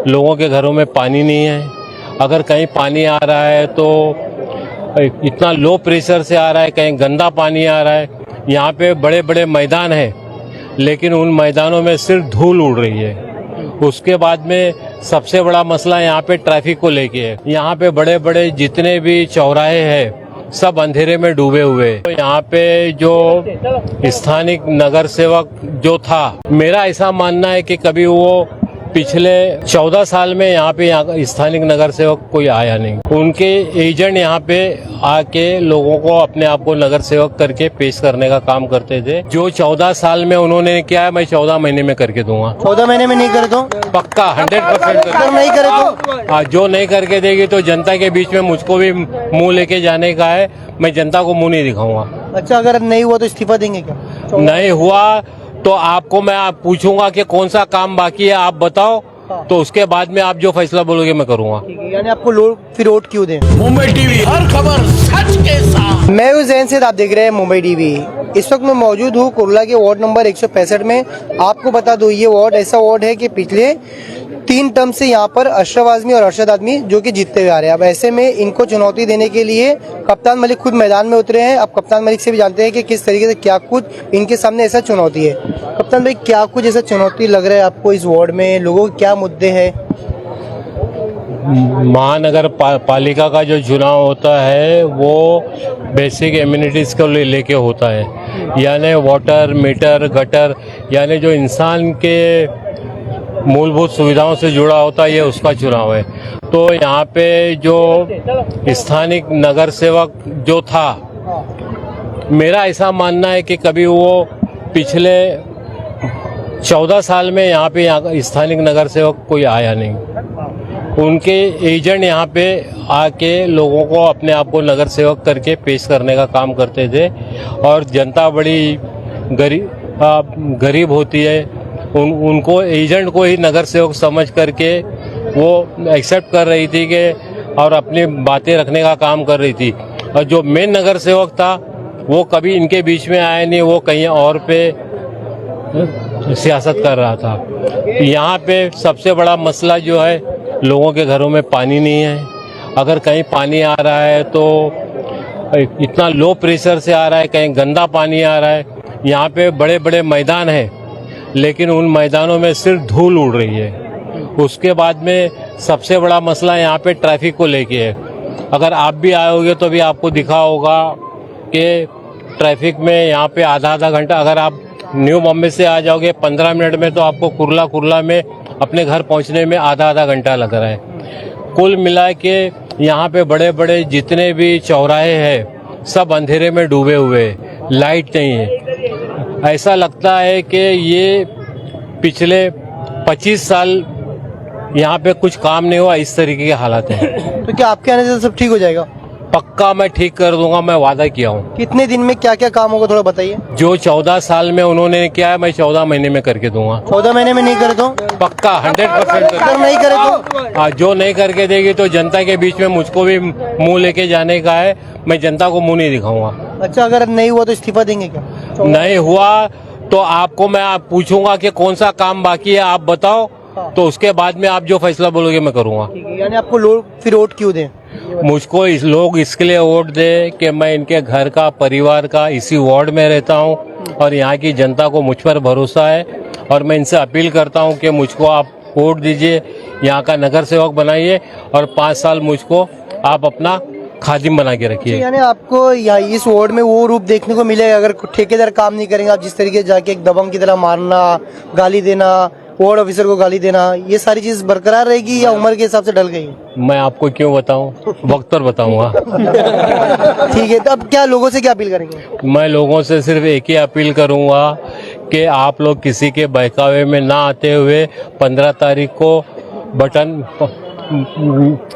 लोगों के घरों में पानी नहीं है। अगर कहीं पानी आ रहा है तो इतना लो प्रेशर से आ रहा है, कहीं गंदा पानी आ रहा है। यहाँ पे बड़े बड़े मैदान हैं, लेकिन उन मैदानों में सिर्फ धूल उड़ रही है। उसके बाद में सबसे बड़ा मसला यहाँ पे ट्रैफिक को लेके है। यहाँ पे बड़े बड़े जितने भी चौराहे हैं सब अंधेरे में डूबे हुए हैं। तो यहाँ पे जो स्थानिक नगर सेवक जो था, मेरा ऐसा मानना है कि कभी वो पिछले 14 साल में यहाँ पे स्थानिक नगर सेवक कोई आया नहीं। उनके एजेंट यहाँ पे आके लोगों को अपने आप को नगर सेवक करके पेश करने का काम करते थे। जो 14 साल में उन्होंने किया है, मैं 14 महीने में करके दूंगा। 14 महीने में नहीं करे तो पक्का 100% अगर नहीं करे तो जो नहीं करके देगी तो जनता के बीच में मुझको भी मुंह लेके जाने का है। मैं जनता को मुंह नहीं दिखाऊंगा। अच्छा, अगर नहीं हुआ तो इस्तीफा देंगे क्या? नहीं हुआ तो आपको मैं पूछूंगा कि कौन सा काम बाकी है, आप बताओ। तो उसके बाद में आप जो फैसला बोलोगे मैं करूंगा। यानी आपको लोग फिर वोट क्यों दें? मुंबई टीवी, हर खबर सच के साथ। मैं हूं जैन से, आप देख रहे हैं मुंबई टीवी। इस वक्त मैं मौजूद हूं कुर्ला के वार्ड नंबर 165 में। आपको बता दूं, ये वार्ड ऐसा वार्ड है कि पिछले 3 टर्म से यहाँ पर अशरफ आजमी और अरशद आदमी जो कि जीतते हुए आ रहे हैं। अब ऐसे में इनको चुनौती देने के लिए कप्तान मलिक खुद मैदान में उतरे हैं। अब कप्तान मलिक से भी जानते हैं कि किस तरीके से क्या कुछ इनके सामने ऐसा चुनौती है। कप्तान भाई, क्या कुछ ऐसा चुनौती लग रहा है आपको इस वार्ड में? लोगों के क्या मुद्दे हैं? महानगर पालिका का जो चुनाव होता है वो बेसिक एमिनिटीज को लेके होता है, यानी वाटर, मीटर, गटर, यानी जो इंसान के मूलभूत सुविधाओं से जुड़ा होता है, ये उसका चुनाव है। तो यहाँ पे जो स्थानिक नगर सेवक जो था, मेरा ऐसा मानना है कि कभी वो पिछले 14 साल में यहाँ पे स्थानिक नगर सेवक कोई आया नहीं। उनके एजेंट यहाँ पे आके लोगों को अपने आप को नगर सेवक करके पेश करने का काम करते थे। और जनता बड़ी गरीब होती है, उनको एजेंट को ही नगर सेवक समझ करके वो एक्सेप्ट कर रही थी कि और अपनी बातें रखने का काम कर रही थी। और जो मेन नगर सेवक था वो कभी इनके बीच में आया नहीं, वो कहीं और पे सियासत कर रहा था। यहाँ पे सबसे बड़ा मसला जो है, लोगों के घरों में पानी नहीं है। अगर कहीं पानी आ रहा है तो इतना लो प्रेशर से आ रहा है, कहीं गंदा पानी आ रहा है। यहाँ पे बड़े बड़े मैदान हैं, लेकिन उन मैदानों में सिर्फ धूल उड़ रही है। उसके बाद में सबसे बड़ा मसला यहाँ पे ट्रैफिक को लेके है। अगर आप भी आए तो भी आपको दिखा होगा कि ट्रैफिक में यहाँ पे आधा घंटा, अगर आप न्यू बॉम्बे से आ जाओगे 15 मिनट में, तो आपको कुर्ला में अपने घर पहुँचने में आधा घंटा लग रहा है। कुल मिला के यहाँ पे बड़े बड़े जितने भी चौराहे हैं सब अंधेरे में डूबे हुए हैं, लाइट नहीं है। ऐसा लगता है कि ये पिछले 25 साल यहाँ पे कुछ काम नहीं हुआ, इस तरीके के हालात हैं। तो क्या आपके आने से सब ठीक हो जाएगा? पक्का मैं ठीक कर दूंगा, मैं वादा किया हूँ। कितने दिन में क्या क्या काम होगा, थोड़ा बताइए। जो 14 साल में उन्होंने किया है, मैं 14 महीने में करके दूंगा। 14 महीने में नहीं करे तो पक्का 100% अगर नहीं करे तो जो नहीं करके देगी तो जनता के बीच में मुझको भी मुंह लेके जाने का है। मैं जनता को मुंह नहीं दिखाऊंगा। अच्छा, अगर नहीं हुआ तो इस्तीफा देंगे क्या? नहीं हुआ तो आपको मैं पूछूंगा कि कौन सा काम बाकी है, आप बताओ। तो उसके बाद में आप जो फैसला बोलोगे मैं करूंगा। यानी आपको लोग फिर वोट क्यों दें? मुझको लोग इसके लिए वोट दे कि मैं इनके घर का, परिवार का, इसी वार्ड में रहता हूं और यहाँ की जनता को मुझ पर भरोसा है। और मैं इनसे अपील करता हूं कि मुझको आप वोट दीजिए, यहाँ का नगर सेवक बनाइए और 5 साल मुझको आप अपना खादिम बना के रखिए। यानी आपको इस वार्ड में वो रूप देखने को मिलेगा अगर ठेकेदार काम नहीं करेंगे, आप जिस तरीके से जाके एक दबंग की तरह मारना, गाली देना, वार्ड ऑफिसर को गाली देना, ये सारी चीज बरकरार रहेगी या उम्र के हिसाब से ढल गई? मैं आपको क्यों बताऊं, वक्त पर बताऊंगा। ठीक है, तो अब क्या लोगों से क्या अपील करेंगे? मैं लोगों से सिर्फ एक ही अपील करूंगा कि आप लोग किसी के बहकावे में ना आते हुए 15 तारीख को बटन,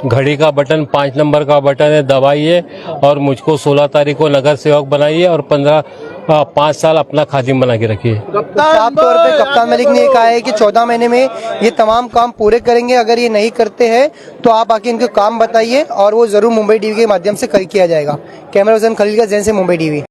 घड़ी का बटन 5 नंबर का बटन है, दबाइए और मुझको 16 तारीख को नगर सेवक बनाइए और 5 साल अपना खादिम बना के रखिए। साफ तौर पे कप्तान मलिक ने कहा है कि 14 महीने में ये तमाम काम पूरे करेंगे। अगर ये नहीं करते हैं तो आप आके इनके काम बताइए और वो जरूर मुंबई टीवी के माध्यम से किया जाएगा। कैमरा पर्सन खलील का, जैन से, मुंबई टीवी।